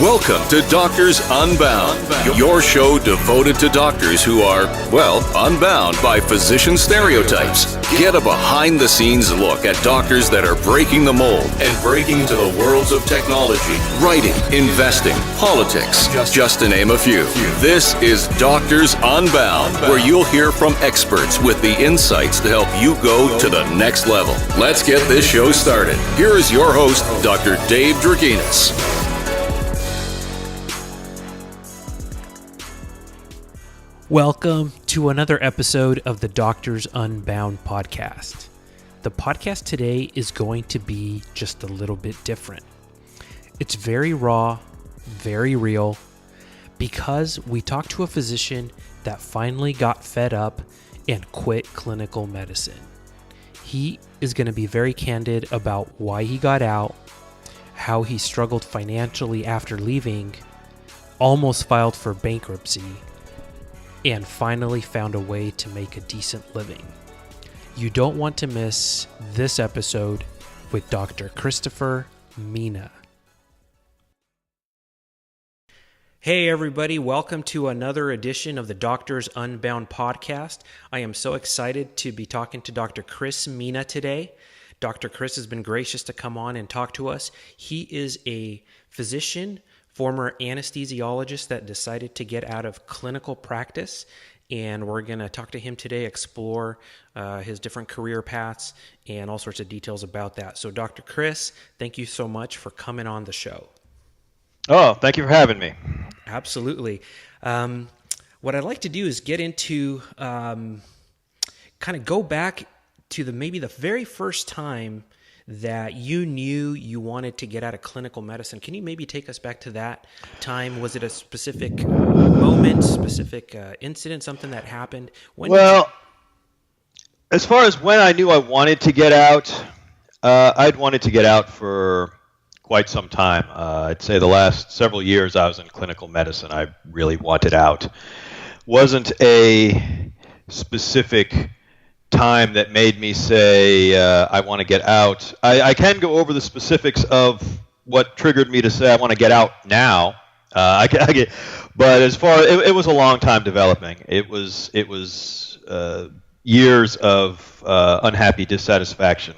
Welcome to Doctors Unbound, your show devoted to doctors who are, well, unbound by physician stereotypes. Get a behind-the-scenes look at doctors that are breaking the mold and breaking into the worlds of technology, writing, investing, politics, just to name a few. This is Doctors Unbound, where you'll hear from experts with the insights to help you go to the next level. Let's get this show started. Here is your host, Dr. Dave Draginas. Welcome to another episode of the Doctors Unbound podcast. The podcast today is going to be just a little bit different. It's very raw, very real, because we talked to a physician that finally got fed up and quit clinical medicine. He is going to be very candid about why he got out, how he struggled financially after leaving, almost filed for bankruptcy, and finally found a way to make a decent living. You don't want to miss this episode with Dr. Christopher Mina. Hey everybody, welcome to another edition of the Doctors Unbound podcast. I am so excited to be talking to Dr. Chris Mina today. Dr. Chris has been gracious to come on and talk to us. He is a physician, former anesthesiologist that decided to get out of clinical practice, and we're going to talk to him today, explore his different career paths and all sorts of details about that. So Dr. Chris, thank you so much for coming on the show. Oh, thank you for having me. Absolutely. What I'd like to do is get into kind of go back to maybe the very first time that you knew you wanted to get out of clinical medicine. Can you maybe take us back to that time? Was it a specific moment, specific incident, something that happened? As far as when I knew I wanted to get out, I'd wanted to get out for quite some time. I'd say the last several years I was in clinical medicine. I really wanted out. Wasn't a specific time that made me say I want to get out. I can go over the specifics of what triggered me to say I want to get out now. But as far it was a long time developing. It was years of unhappy dissatisfaction,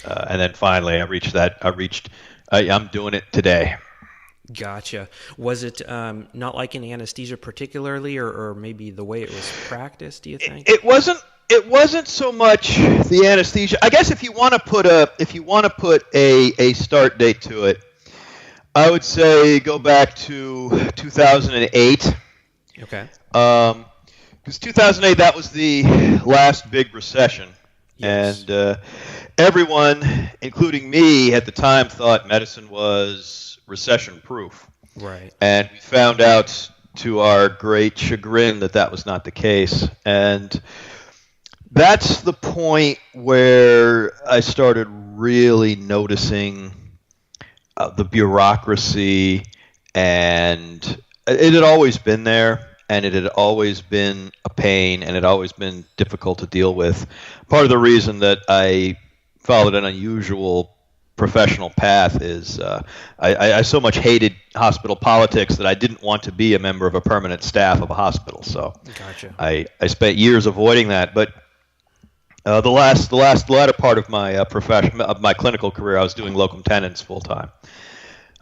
and then finally I'm doing it today. Gotcha. Was it not like in anesthesia particularly, or maybe the way it was practiced? Do you think it wasn't so much the anesthesia. I guess if you want to put a start date to it, I would say go back to 2008. Okay. Because 2008, that was the last big recession. Yes. And everyone, including me at the time, thought medicine was recession-proof. Right. And we found out to our great chagrin that was not the case. And that's the point where I started really noticing the bureaucracy, and it had always been there, and it had always been a pain, and it had always been difficult to deal with. Part of the reason that I followed an unusual professional path is I so much hated hospital politics that I didn't want to be a member of a permanent staff of a hospital. So Gotcha. I spent years avoiding that, but the latter part of my clinical career, I was doing locum tenens full time,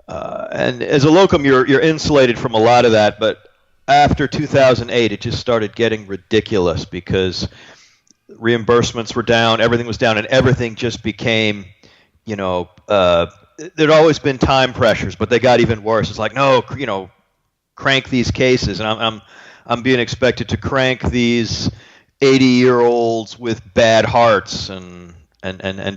and as a locum, you're insulated from a lot of that. But after 2008, it just started getting ridiculous because reimbursements were down, everything was down, and everything just became, there'd always been time pressures, but they got even worse. It's like, no, crank these cases, and I'm being expected to crank these 80-year-olds with bad hearts and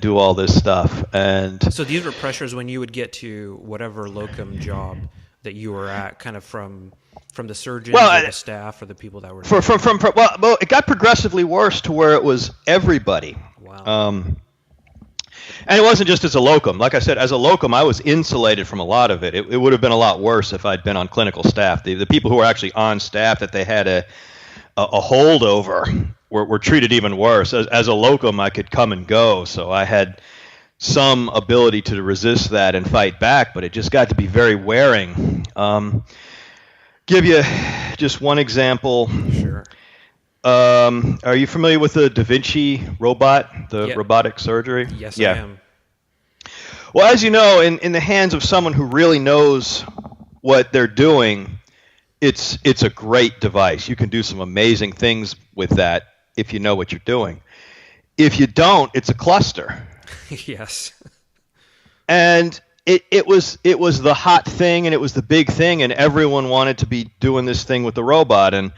do all this stuff. And so these were pressures when you would get to whatever locum job that you were at, kind of from the surgeons or the staff or the people that were well, it got progressively worse to where it was everybody. Wow. And it wasn't just as a locum. Like I said, as a locum, I was insulated from a lot of it. It would have been a lot worse if I'd been on clinical staff. The people who were actually on staff that they had a holdover were treated even worse. As a locum, I could come and go, so I had some ability to resist that and fight back, but it just got to be very wearing. Give you just one example. Sure. Are you familiar with the Da Vinci robot, the robotic surgery? Yes, I am. Well, as you know, in the hands of someone who really knows what they're doing, it's a great device. You can do some amazing things with that if you know what you're doing. If you don't, it's a cluster. Yes. And it was the hot thing, and it was the big thing, and everyone wanted to be doing this thing with the robot. And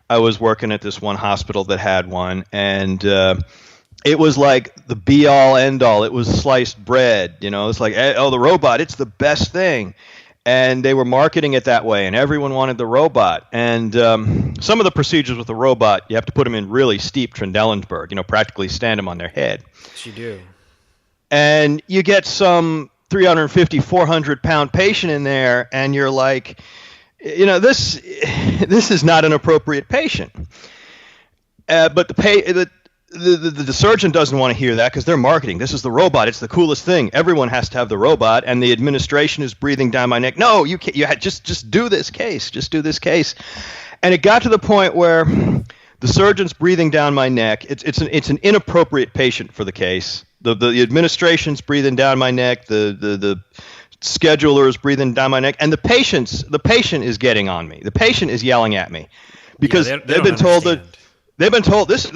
I was working at this one hospital that had one, and it was like the be-all, end-all. It was sliced bread, It's like, oh, the robot, it's the best thing. And they were marketing it that way, and everyone wanted the robot. And some of the procedures with the robot, you have to put them in really steep Trendelenburg, practically stand them on their head. Yes, you do. And you get some 350, 400-pound patient in there, and you're like, this is not an appropriate patient. But the surgeon doesn't want to hear that because they're marketing. This is the robot. It's the coolest thing. Everyone has to have the robot, and the administration is breathing down my neck. No, you can't. Just do this case. Just do this case. And it got to the point where the surgeon's breathing down my neck. It's an inappropriate patient for the case. The administration's breathing down my neck. The scheduler is breathing down my neck, and the patient is getting on me. The patient is yelling at me because they've been told that. They've been told this.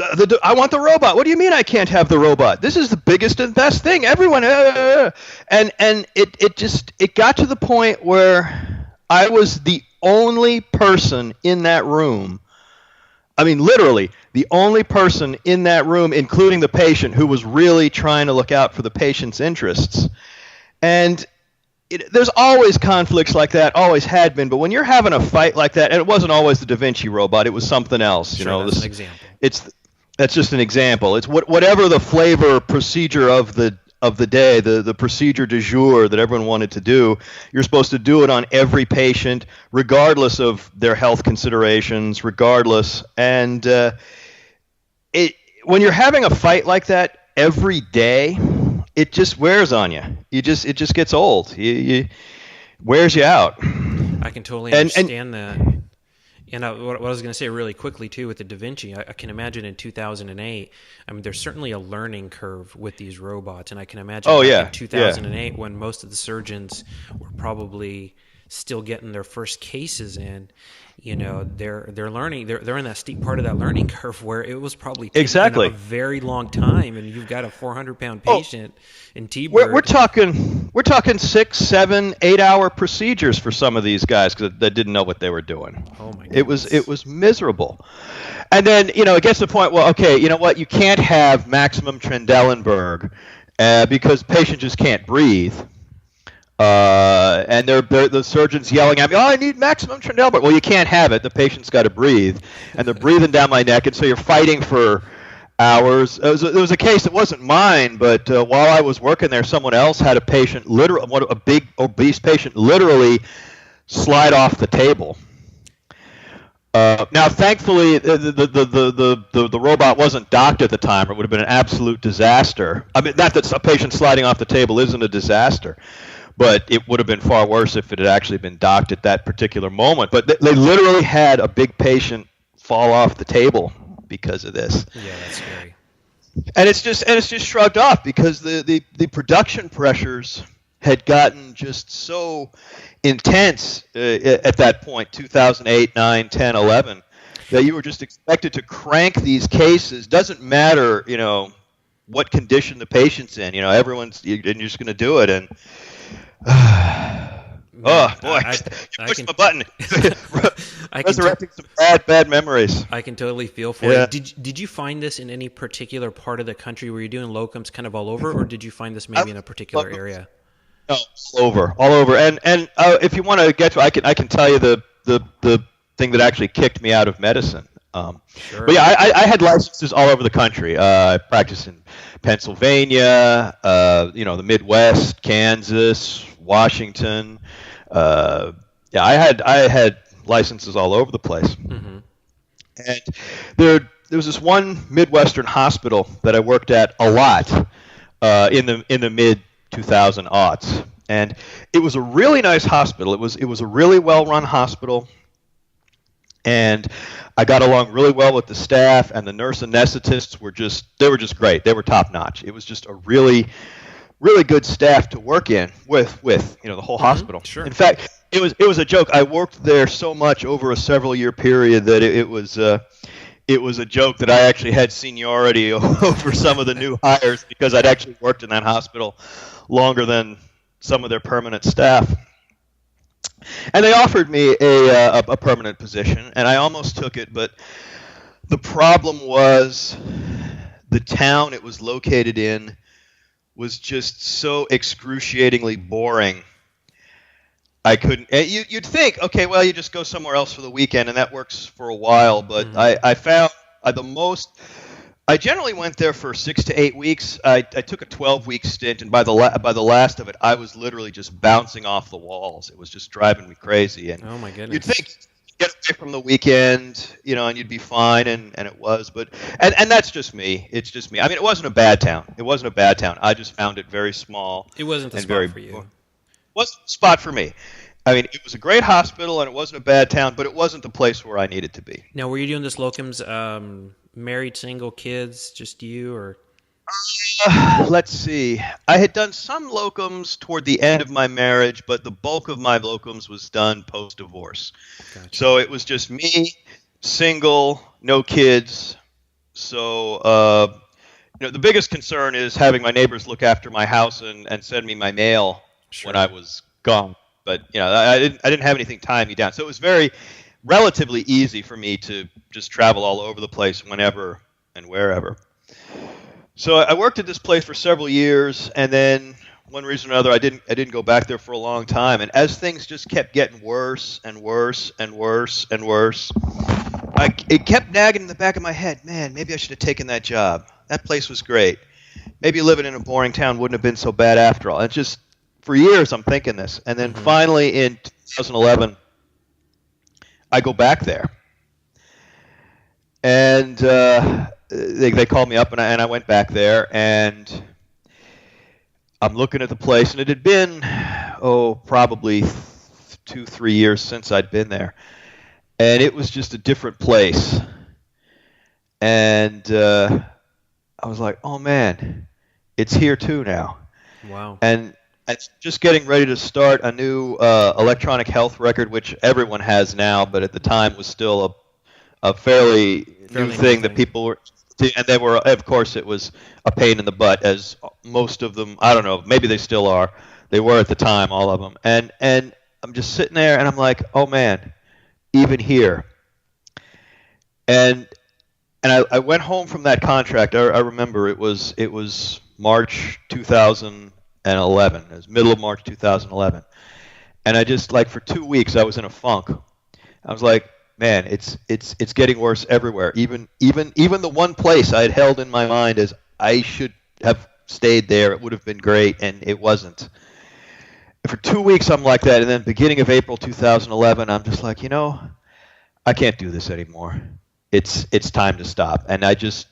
I want the robot. What do you mean I can't have the robot? This is the biggest and best thing. Everyone, and it got to the point where I was the only person in that room. I mean, literally the only person in that room, including the patient, who was really trying to look out for the patient's interests. And there's always conflicts like that, always had been, but when you're having a fight like that, and it wasn't always the Da Vinci robot, it was something else. That's an example. That's just an example. It's whatever the flavor procedure of the day, the procedure du jour that everyone wanted to do. You're supposed to do it on every patient, regardless of their health considerations, regardless. And when you're having a fight like that every day, it just wears on you. It just gets old. It wears you out. I can totally understand that. And what I was going to say really quickly too with the Da Vinci, I can imagine in 2008. I mean, there's certainly a learning curve with these robots, and I can imagine in 2008 when most of the surgeons were probably still getting their first cases in. They're learning. They're in that steep part of that learning curve where it was probably taking a very long time, and you've got a 400-pound patient in T-Bird. We're talking 6, 7, 8 hour procedures for some of these guys that didn't know what they were doing. Oh my goodness. It was miserable. And then it gets to the point. Well, okay, you know what? You can't have maximum Trendelenburg because the patient just can't breathe. And the surgeon's yelling at me, I need maximum Trendelenburg. Well, you can't have it. The patient's got to breathe. And they're breathing down my neck, and so you're fighting for hours. There was a case that wasn't mine, but while I was working there, someone else had a patient, a big obese patient, literally slide off the table. Now, thankfully, the robot wasn't docked at the time, or it would have been an absolute disaster. I mean, not that a patient sliding off the table isn't a disaster, but it would have been far worse if it had actually been docked at that particular moment. But they literally had a big patient fall off the table because of this. Yeah, that's scary. And it's just shrugged off because the production pressures had gotten just so intense at that point, 2008, 9, 10, 11, that you were just expected to crank these cases. Doesn't matter, what condition the patient's in. You're just going to do it. And oh boy! You pushed my button. Resurrecting some bad memories. I can totally feel for you. Did you find this in any particular part of the country where you're doing locums, kind of all over, or did you find this maybe in a particular area? No, all over. And if you want to get to, I can tell you the thing that actually kicked me out of medicine. Sure. But yeah, I had licenses all over the country. I practiced in Pennsylvania, the Midwest, Kansas, Washington. I had licenses all over the place. Mm-hmm. And there was this one Midwestern hospital that I worked at a lot in the mid 2000 aughts, And it was a really nice hospital. It was a really well-run hospital. And I got along really well with the staff, and the nurse anesthetists were just great. They were top-notch. It was just a really, really good staff to work in with the whole hospital. Sure. In fact, it was a joke. I worked there so much over a several-year period that it was a joke that I actually had seniority over some of the new hires because I'd actually worked in that hospital longer than some of their permanent staff. And they offered me a permanent position, and I almost took it, but the problem was the town it was located in was just so excruciatingly boring. I couldn't. You'd think, okay, well, you just go somewhere else for the weekend, and that works for a while. But I found I generally went there for 6 to 8 weeks. I took a 12-week stint, and by the last of it, I was literally just bouncing off the walls. It was just driving me crazy. And oh my goodness! You'd think get away from the weekend, and you'd be fine, and it was. But and that's just me. It's just me. I mean, it wasn't a bad town. I just found it very small. It wasn't the spot for you. Wasn't the spot for me. I mean, it was a great hospital, and it wasn't a bad town, but it wasn't the place where I needed to be. Now, were you doing this locums, married, single, kids, just you, or? Let's see. I had done some locums toward the end of my marriage, but the bulk of my locums was done post-divorce. Gotcha. So it was just me, single, no kids. So, the biggest concern is having my neighbors look after my house and send me my mail when I was gone. But I didn't have anything tying me down, so it was relatively easy for me to just travel all over the place whenever and wherever. So I worked at this place for several years, and then one reason or another, I didn't go back there for a long time. And as things just kept getting worse and worse and worse and worse, it kept nagging in the back of my head. Man, maybe I should have taken that job. That place was great. Maybe living in a boring town wouldn't have been so bad after all. It's just. For years, I'm thinking this. And then finally in 2011, I go back there. And they called me up, and I went back there. And I'm looking at the place. And it had been, probably 2-3 years since I'd been there. And it was just a different place. And I was like, oh, man, it's here too now. Wow. And it's just getting ready to start a new electronic health record, which everyone has now, but at the time was still a fairly new thing that people were, and they were, of course, it was a pain in the butt, as most of them, I don't know, maybe they still are. They were at the time, all of them. And I'm just sitting there, and I'm like, oh man, even here. And I went home from that contract. I remember it was March 2011. It was middle of March 2011. And I just, for 2 weeks, I was in a funk. I was like, man, it's getting worse everywhere. Even the one place I had held in my mind as I should have stayed there, it would have been great, and it wasn't. And for 2 weeks, I'm like that. And then beginning of April 2011, I'm just like, I can't do this anymore. It's time to stop. And I just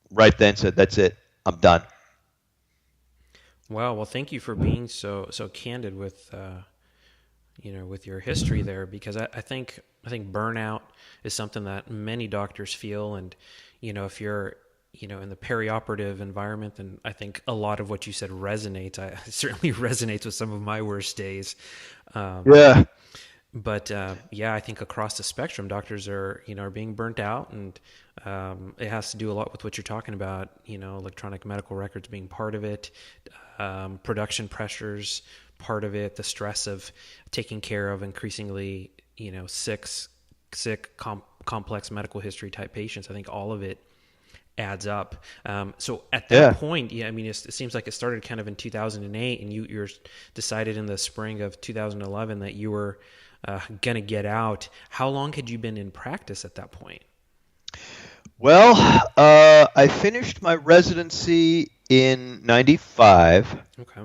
right then said, that's it. I'm done. Wow. Well, thank you for being so candid with, with your history there, because I think burnout is something that many doctors feel. And, if you're, in the perioperative environment, then I think a lot of what you said resonates. It certainly resonates with some of my worst days. Yeah. But I think across the spectrum, doctors are being burnt out, and it has to do a lot with what you're talking about. Electronic medical records being part of it, production pressures part of it, the stress of taking care of increasingly sick, complex medical history type patients. I think all of it adds up. So at that point, it seems like it started kind of in 2008, and you're decided in the spring of 2011 that you were going to get out. How long had you been in practice at that point? Well, I finished my residency in 95. Okay.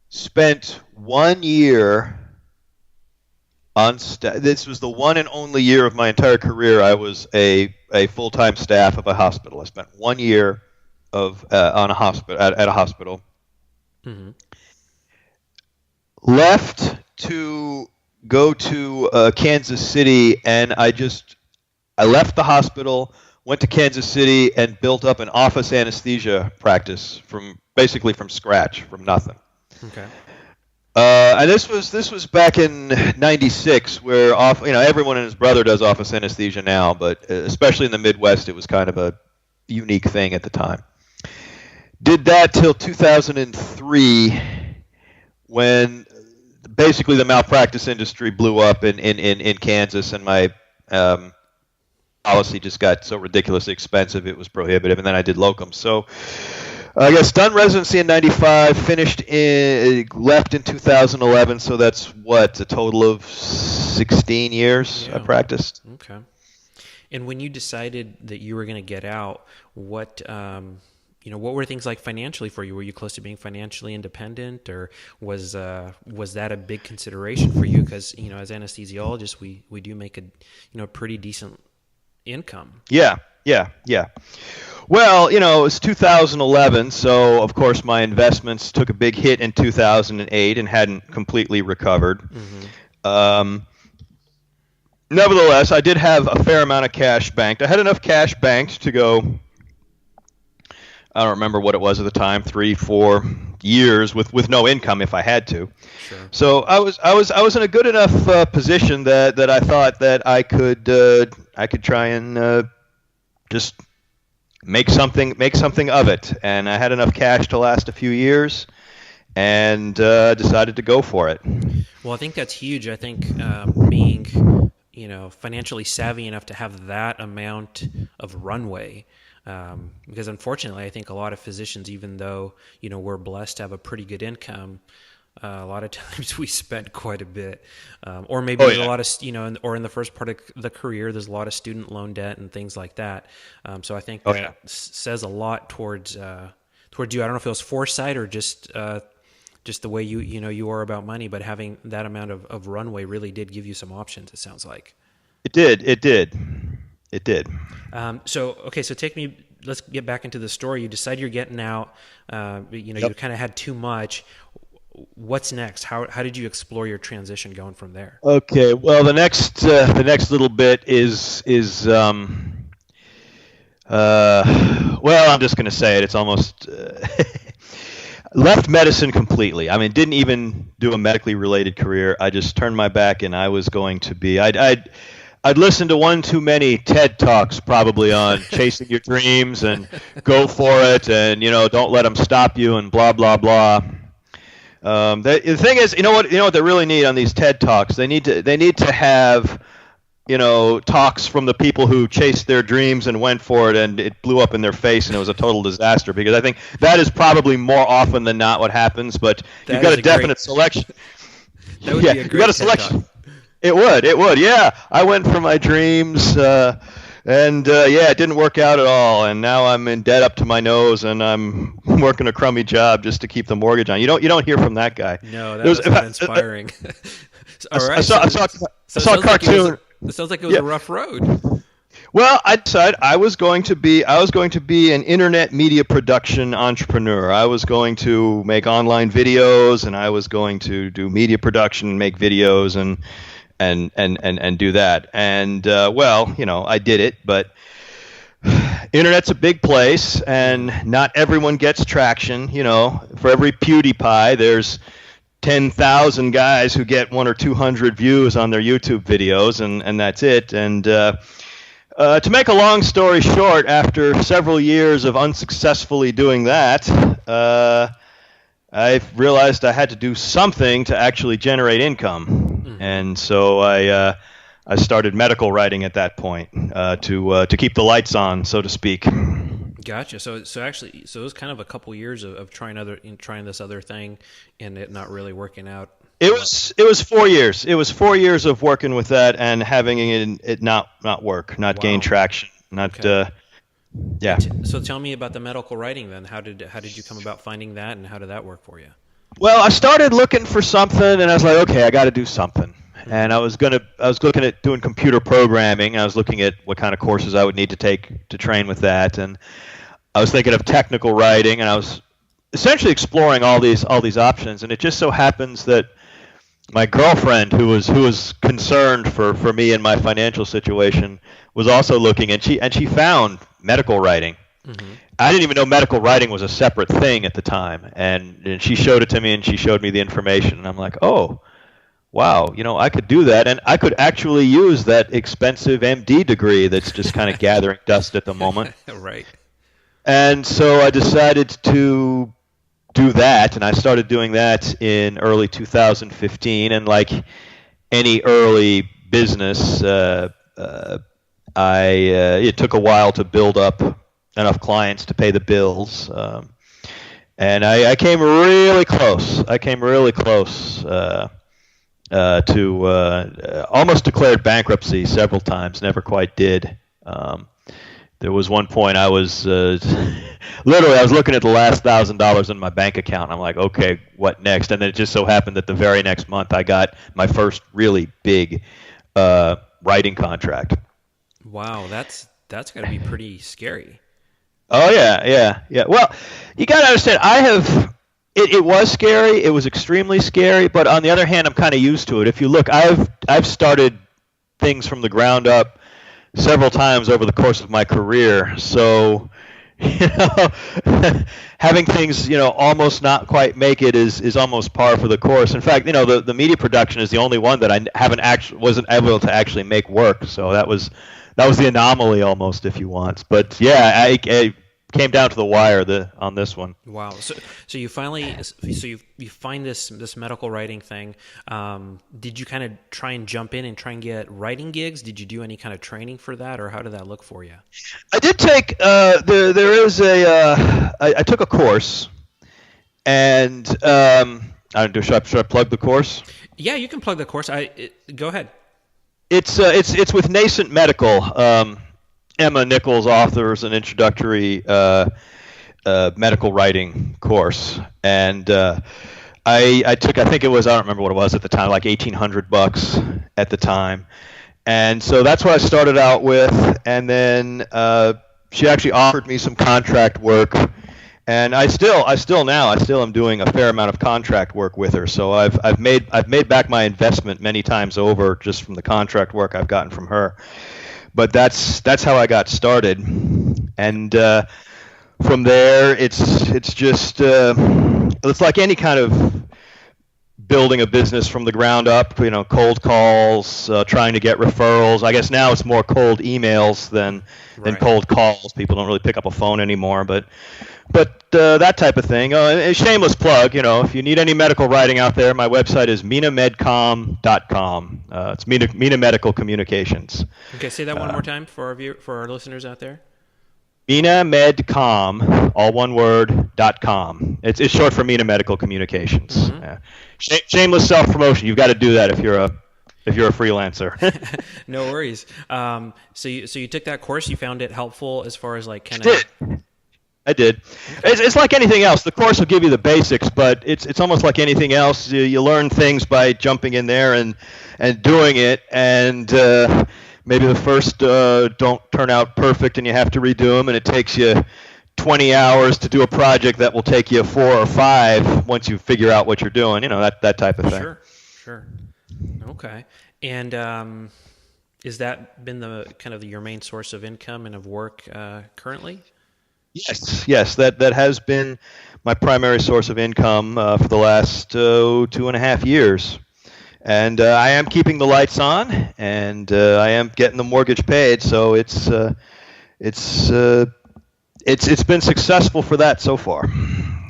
Spent 1 year on staff. This was the one and only year of my entire career I was a full-time staff of a hospital. I spent 1 year on a hospital at a hospital. Mm-hmm. left to go to Kansas City, and I left the hospital, went to Kansas City, and built up an office anesthesia practice basically from scratch, from nothing. Okay. And this was back in '96, where everyone and his brother does office anesthesia now, but especially in the Midwest, it was kind of a unique thing at the time. Did that till 2003, when basically the malpractice industry blew up in Kansas, and my policy just got so ridiculously expensive it was prohibitive, and then I did locums. So I guess done residency in '95, left in 2011. So that's a total of 16 years I practiced. Okay. And when you decided that you were going to get out, what were things like financially for you? Were you close to being financially independent, or was that a big consideration for you? Because as anesthesiologists, we do make a pretty decent income. Yeah. Well, it was 2011, so of course my investments took a big hit in 2008 and hadn't completely recovered. Mm-hmm. Nevertheless, I did have a fair amount of cash banked. I had enough cash banked to go, I don't remember what it was at the time, 3-4 years with no income if I had to. Sure. So I was in a good enough position that I thought that I could try and just make something of it, and I had enough cash to last a few years, and decided to go for it. Well, I think that's huge. I think being financially savvy enough to have that amount of runway. Because unfortunately, I think a lot of physicians, even though, we're blessed to have a pretty good income, a lot of times we spend quite a bit. Or maybe there's a lot of, or in the first part of the career, there's a lot of student loan debt and things like that. So I think that says a lot towards you. I don't know if it was foresight or just the way you are about money, but having that amount of runway really did give you some options, it sounds like. It did. So let's get back into the story. You decide you're getting out, you kind of had too much. What's next? How did you explore your transition going from there? Okay. Well, the next little bit is I'm just going to say it. It's almost left medicine completely. I mean, didn't even do a medically related career. I just turned my back, and I was going to be. I'd listened to one too many TED Talks probably on chasing your dreams and go for it, and don't let them stop you, and blah blah blah. The thing is, you know what they really need on these TED Talks? They need to have talks from the people who chased their dreams and went for it, and it blew up in their face, and it was a total disaster. Because I think that is probably more often than not what happens. But you've got a definite selection. That would be a great you got a selection. It would, yeah. I went for my dreams, and it didn't work out at all. And now I'm in debt up to my nose, and I'm working a crummy job just to keep the mortgage on. You don't hear from that guy. No, that was not inspiring. All right. I saw a cartoon. It sounds like it was a rough road. Well, I decided I was going to be an internet media production entrepreneur. I was going to make online videos, and I was going to do media production, make videos, and do that. And I did it, but internet's a big place, and not everyone gets traction. For every PewDiePie, there's 10,000 guys who get 100 or 200 views on their YouTube videos, and that's it. And to make a long story short, after several years of unsuccessfully doing that, I realized I had to do something to actually generate income. And so I started medical writing at that point to keep the lights on, so to speak. Gotcha. So it was kind of a couple years of trying this other thing, and it not really working out. It was 4 years. It was 4 years of working with that and having it not work, not gain traction, yeah. So tell me about the medical writing then. How did you come about finding that, and how did that work for you? Well, I started looking for something, and I was like, okay, I got to do something. And I was looking at doing computer programming. I was looking at what kind of courses I would need to take to train with that, and I was thinking of technical writing, and I was essentially exploring all these options. And it just so happens that my girlfriend, who was concerned for me and my financial situation, was also looking, and she found medical writing. Mm-hmm. I didn't even know medical writing was a separate thing at the time, and she showed it to me, and she showed me the information, and I'm like, oh, wow, I could do that, and I could actually use that expensive MD degree that's just kind of gathering dust at the moment. Right. And so I decided to do that, and I started doing that in early 2015, and like any early business, it took a while to build up enough clients to pay the bills, and I came really close. To almost declared bankruptcy several times, never quite did. There was one point I was literally I was looking at the last $1,000 in my bank account. And I'm like, okay, what next? And then it just so happened that the very next month I got my first really big writing contract. Wow, that's got to be pretty scary. Oh yeah. Well, you got to understand, It was scary. It was extremely scary. But on the other hand, I'm kind of used to it. If you look, I've started things from the ground up several times over the course of my career. So, having things, almost not quite make it is almost par for the course. In fact, the media production is the only one that I wasn't able to actually make work. So that was the anomaly almost, if you want. But yeah, I came down to the wire on this one. Wow. So you finally, you find this medical writing thing. Did you kind of try and jump in and try and get writing gigs? Did you do any kind of training for that, or how did that look for you? I did take there is I took a course, and I don't know, should I plug the course? Yeah, you can plug the course. Go ahead. It's with Nascent Medical. Emma Nichols authors an introductory medical writing course, and I took, I think it was, I don't remember what it was at the time, like $1,800 at the time, and so that's what I started out with, and then she actually offered me some contract work, and I still am doing a fair amount of contract work with her, so I've made back my investment many times over just from the contract work I've gotten from her. But that's how I got started, and from there it's just it's like any kind of building a business from the ground up. Cold calls, trying to get referrals. I guess now it's more cold emails than cold calls. People don't really pick up a phone anymore, but that type of thing. A shameless plug, if you need any medical writing out there, my website is minamedcom.com. It's Mina Medical Communications. Okay, say that one more time for our listeners out there. Minamedcom, all one word, .com. It's short for Mina Medical Communications. Mm-hmm. Shameless self-promotion. You've got to do that if you're a freelancer. No worries. So you took that course. You found it helpful as far as like kind of. I did. It's like anything else. The course will give you the basics, but it's almost like anything else. You learn things by jumping in there and doing it, and maybe the first don't turn out perfect, and you have to redo them, and it takes you 20 hours to do a project that will take you 4 or 5 once you figure out what you're doing. That type of thing. Sure. Okay. And is that been the kind of your main source of income and of work currently? Yes, that has been my primary source of income for the last 2.5 years, and I am keeping the lights on, and I am getting the mortgage paid. So it's been successful for that so far.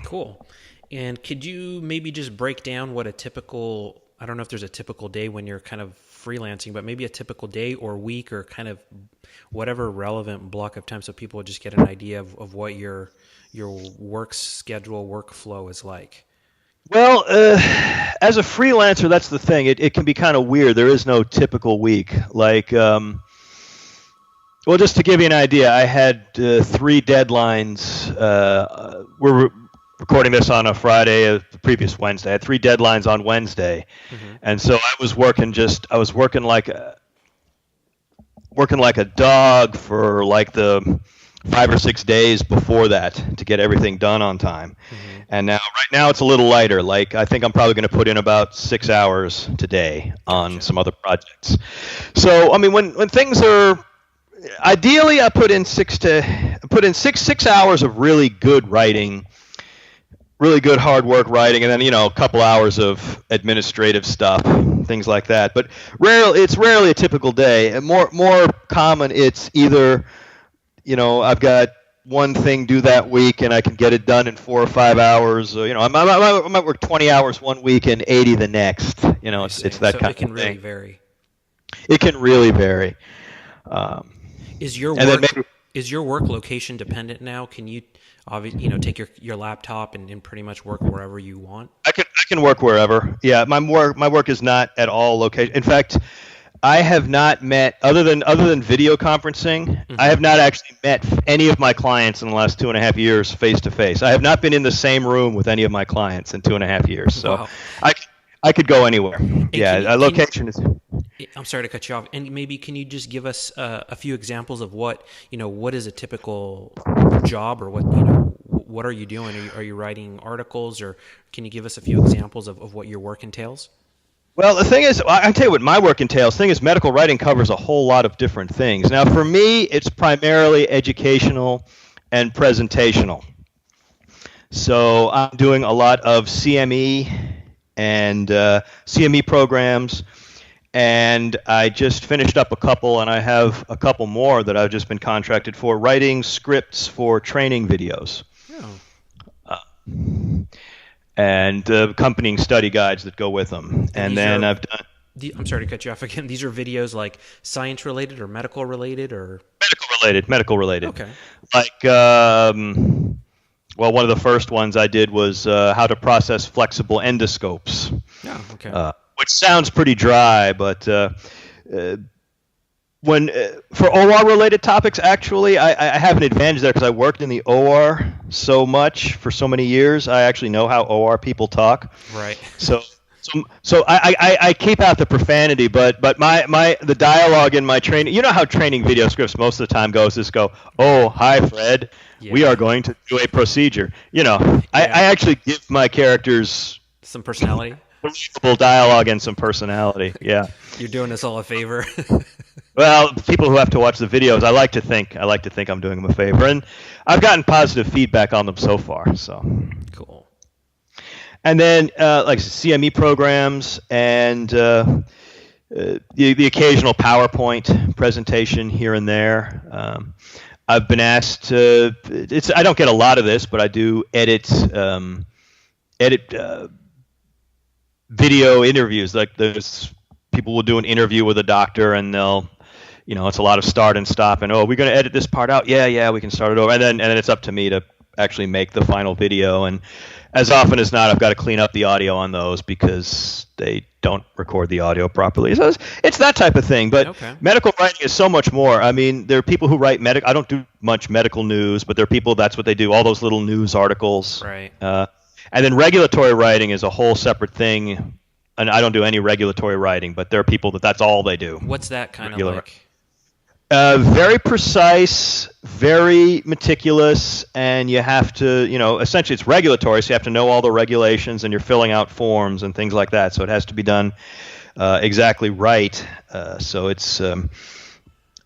Cool. And could you maybe just break down what a typical, I don't know if there's a typical day when you're kind of freelancing, but maybe a typical day or week or kind of whatever relevant block of time, so people just get an idea of what your work schedule, workflow is like? Well, as a freelancer, that's the thing. It can be kind of weird. There is no typical week. Like, well, just to give you an idea, I had 3 deadlines. We're recording this on a Friday, the previous Wednesday. I had 3 deadlines on Wednesday, and so I was working working like a dog for like the 5 or 6 days before that to get everything done on time. And right now it's a little lighter. Like, I think I'm probably going to put in about 6 hours today on some other projects. So, I mean, when things are, ideally I put in 6 hours of really good writing, really good hard work writing, and then, a couple hours of administrative stuff, things like that. But it's rarely a typical day. And more common, it's either, I've got one thing due that week and I can get it done in 4 or 5 hours. I might work 20 hours one week and 80 the next. It's that kind of thing. It can really vary. It can really vary. Is your work location dependent now? Can you take your laptop and pretty much work wherever you want? I can work wherever. Yeah, my work is not at all location. In fact, I have not met, other than video conferencing, I have not actually met any of my clients in the last 2.5 years face to face. I have not been in the same room with any of my clients in 2.5 years. So wow. I could go anywhere. Location is. I'm sorry to cut you off. And maybe can you just give us a few examples of what is a typical job, or what are you doing? Are you writing articles, or can you give us a few examples of what your work entails? Well, the thing is, I can tell you what my work entails. The thing is, medical writing covers a whole lot of different things. Now, for me, it's primarily educational and presentational. So I'm doing a lot of CME and CME programs, and I just finished up a couple, and I have a couple more that I've just been contracted for, writing scripts for training videos. And accompanying study guides that go with them. And then I've done... I'm sorry to cut you off again. These are videos like science-related or medical-related, or... Medical related. Okay. Like, one of the first ones I did was how to process flexible endoscopes. Yeah, okay. Which sounds pretty dry, but... for OR-related topics, actually, I have an advantage there because I worked in the OR so much for so many years. I actually know how OR people talk. Right. So I keep out the profanity, but the dialogue in my training. You know how training video scripts most of the time goes. Just go, "Oh, hi, Fred. Yeah. We are going to do a procedure." I actually give my characters some personality. Believable dialogue and some personality. Yeah. You're doing us all a favor. Well, people who have to watch the videos, I like to think I'm doing them a favor, and I've gotten positive feedback on them so far. So cool. And then like CME programs and the occasional PowerPoint presentation here and there. I've been asked to. I don't get a lot of this, but I do edit video interviews. Like there's people will do an interview with a doctor, and they'll. It's a lot of start and stop, and we're going to edit this part out. Yeah, we can start it over, and then it's up to me to actually make the final video. And as often as not, I've got to clean up the audio on those because they don't record the audio properly. So it's that type of thing. But medical writing is so much more. I mean, there are people who write I don't do much medical news, but there are people that's what they do. All those little news articles. Right. And then regulatory writing is a whole separate thing. And I don't do any regulatory writing, but there are people that's all they do. What's that kind of like? Very precise, very meticulous, and you have to, essentially it's regulatory, so you have to know all the regulations, and you're filling out forms and things like that, so it has to be done exactly right. So it's, like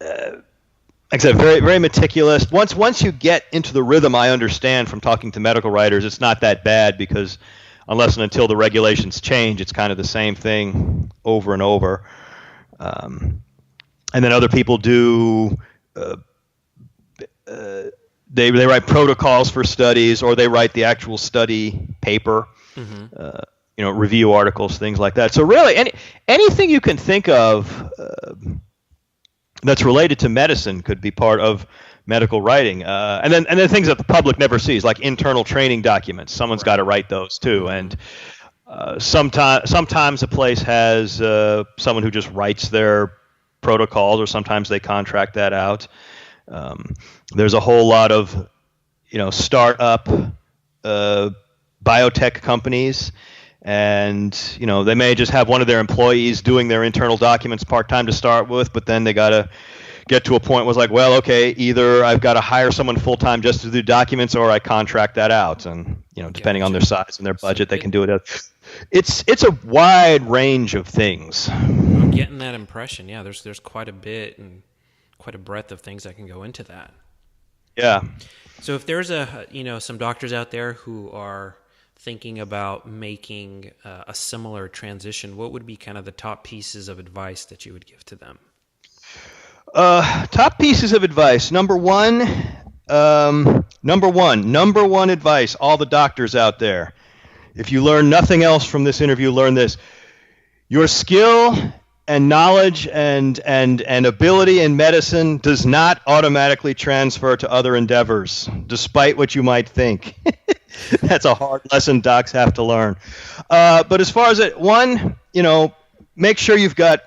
I said, very, very meticulous. Once you get into the rhythm, I understand from talking to medical writers, it's not that bad because unless and until the regulations change, it's kind of the same thing over and over. And then other people do, they write protocols for studies, or they write the actual study paper, review articles, things like that. So really, anything you can think of that's related to medicine could be part of medical writing. And then things that the public never sees, like internal training documents. Someone's got to write those too. And sometimes a place has someone who just writes their protocols, or sometimes they contract that out. There's a whole lot of, startup biotech companies, and they may just have one of their employees doing their internal documents part-time to start with, but then they got to get to a point was like, well, okay, either I've got to hire someone full-time just to do documents, or I contract that out. And, depending on their size and their budget, they can do it. It's a wide range of things. I'm getting that impression. Yeah, there's quite a bit and quite a breadth of things that can go into that. Yeah. So if there's some doctors out there who are thinking about making a similar transition, what would be kind of the top pieces of advice that you would give to them? Top pieces of advice. Number one advice, all the doctors out there. If you learn nothing else from this interview, learn this. Your skill and knowledge and ability in medicine does not automatically transfer to other endeavors, despite what you might think. That's a hard lesson docs have to learn. But as far as make sure you've got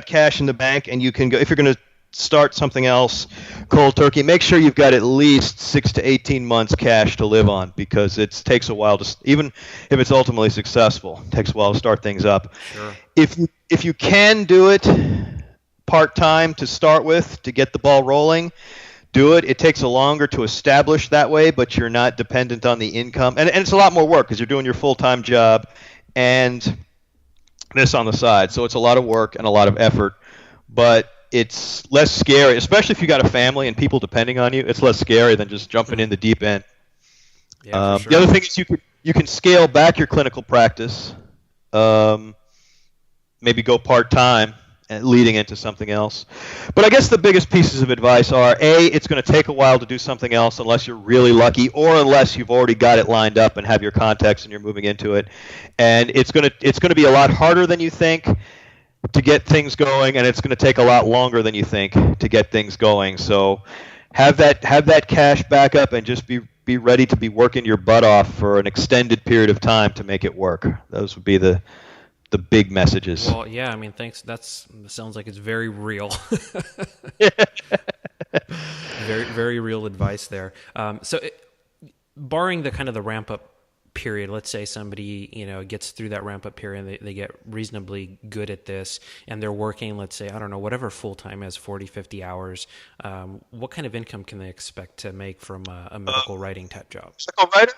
cash in the bank, and you can go if you're going to start something else cold turkey. Make sure you've got at least 6 to 18 months cash to live on, because it takes a while to, even if it's ultimately successful, it takes a while to start things up. Sure. If you can do it part-time to start with, to get the ball rolling, do it. It takes a longer to establish that way, but you're not dependent on the income. And it's a lot more work because you're doing your full-time job and this on the side. So it's a lot of work and a lot of effort, but it's less scary, especially if you got a family and people depending on you. It's less scary than just jumping in the deep end. Yeah, for sure. The other thing is you can scale back your clinical practice, maybe go part-time and leading into something else. But I guess the biggest pieces of advice are, A, it's going to take a while to do something else unless you're really lucky, or unless you've already got it lined up and have your contacts and you're moving into it. And it's going to be a lot harder than you think to get things going, and it's going to take a lot longer than you think to get things going. So have that cash backup, and just be ready to be working your butt off for an extended period of time to make it work. Those would be the big messages. Well, yeah, I mean, thanks. That sounds like it's very real. Very, very real advice there. Barring the kind of the ramp up period, let's say somebody, gets through that ramp up period and they get reasonably good at this, and they're working, let's say, I don't know, whatever full-time is, 40, 50 hours. What kind of income can they expect to make from a medical writing type job? Medical writer?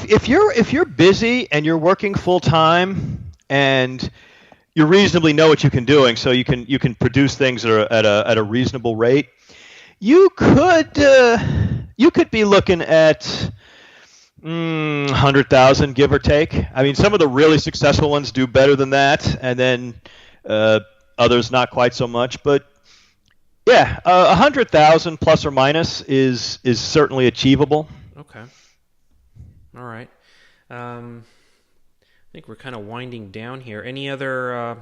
If you're busy and you're working full-time and you reasonably know what you can doing, so you can produce things that are at a reasonable rate, you could be looking at 100,000, give or take. I mean, some of the really successful ones do better than that, and then others not quite so much. But yeah, 100,000 plus or minus is certainly achievable. Okay. All right. I think we're kind of winding down here. Any other,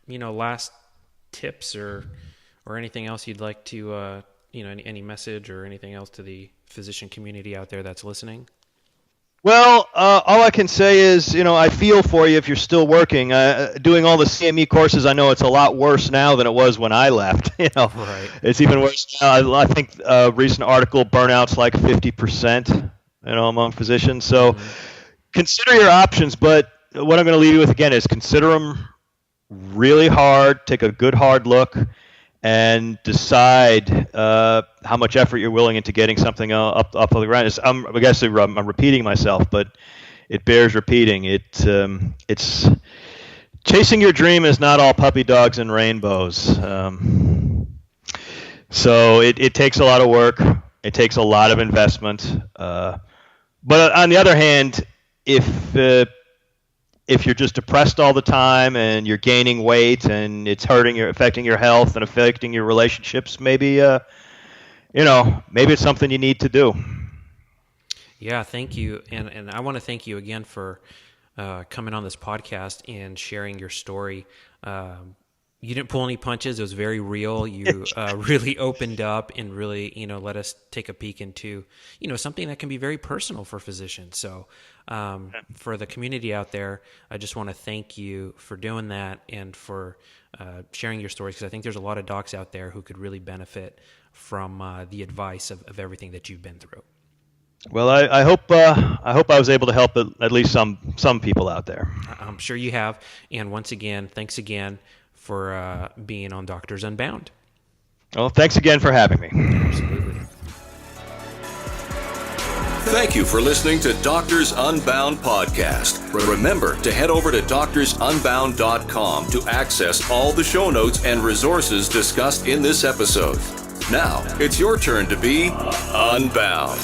last tips or anything else you'd like to, any message or anything else to the physician community out there that's listening? Well, all I can say is, I feel for you if you're still working. Doing all the CME courses, I know it's a lot worse now than it was when I left. Right. It's even worse now. I think a recent article, burnout's like 50%, among physicians. So consider your options. But what I'm going to leave you with again is consider them really hard. Take a good hard look, and decide how much effort you're willing into getting something up on the ground. I guess I'm repeating myself, but it bears repeating. It's chasing your dream is not all puppy dogs and rainbows. So it takes a lot of work. It takes a lot of investment. But on the other hand, if you're just depressed all the time and you're gaining weight and it's affecting your health and affecting your relationships, maybe maybe it's something you need to do. Yeah, thank you, and I want to thank you again for coming on this podcast and sharing your story. You didn't pull any punches. It was very real. You really opened up and really, let us take a peek into, something that can be very personal for physicians. So for the community out there, I just want to thank you for doing that and for sharing your stories, because I think there's a lot of docs out there who could really benefit from the advice of everything that you've been through. Well, I hope I was able to help at least some people out there. I'm sure you have. And once again, thanks again for being on Doctors Unbound. Well, thanks again for having me. Absolutely. Thank you for listening to Doctors Unbound podcast. Remember to head over to doctorsunbound.com to access all the show notes and resources discussed in this episode. Now, it's your turn to be unbound.